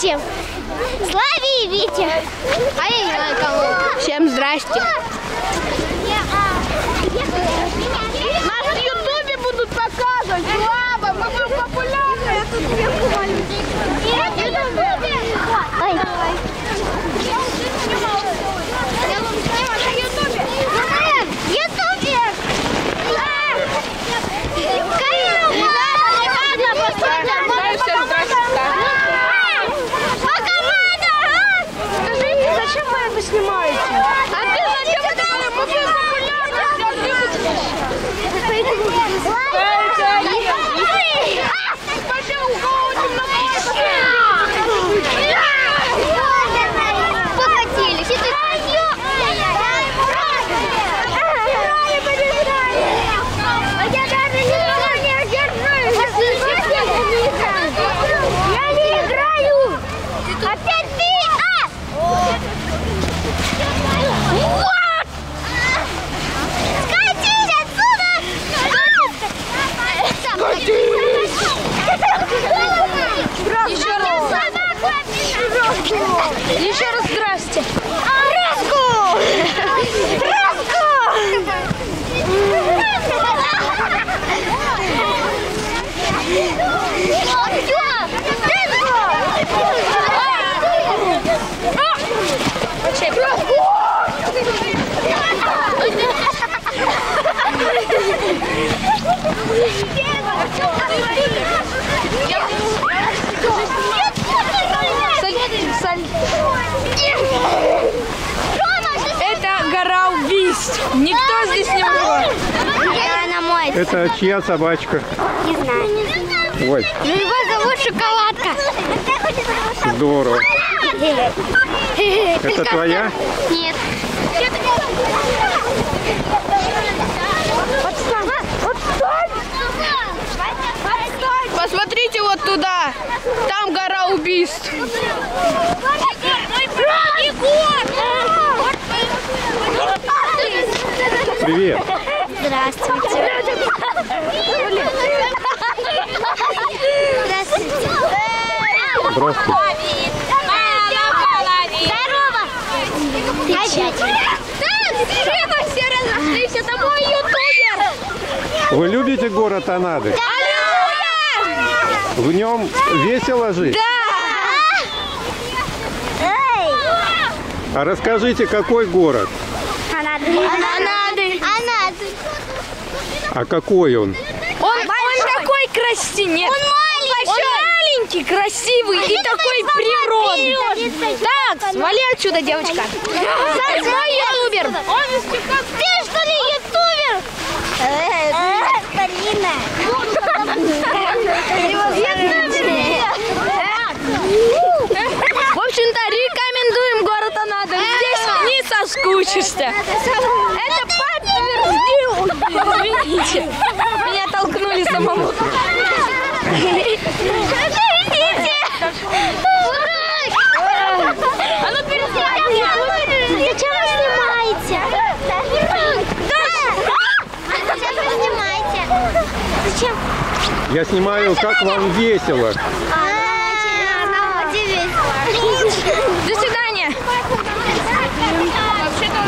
всем. Славе и Вите. А я не знаю кого. Всем здрасте. Нас в Ютубе будут показывать. Слава, мы будем популярны. Я тут сверху маленький. Ой. Зачем вы это снимаете? А ты зачем это снимаешь? Мы будем Еще раз здрасте. Это гора убийств. Никто здесь не умрет. Это чья собачка? Не знаю. Ой, Его зовут Шоколадка. здорово. Это твоя? Нет. Посмотрите вот туда. Там гора убийств. Привет. Здравствуйте. Здравствуйте. Здравствуйте. Здорово. Опять. Все разошлись. Это мой ютубер. Вы любите город Анады? В нем весело жить? А расскажите, какой город? Анады. А какой он? Он такой красивый. Нет. Он маленький, красивый и такой природный. Так, свали отсюда, девочка. Мой ютубер. Ты что ли ютубер? Полина. В общем-то, рекомендуем город Анада. Здесь не соскучишься. Это подтвердил. Извините, меня толкнули самому. А ну перестань! Зачем вы снимаете? Зачем вы снимаете? Зачем? Я снимаю, как вам весело. Нам очень весело. До свидания.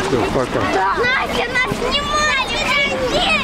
Все, пока. Настя, нас снимает! Нет!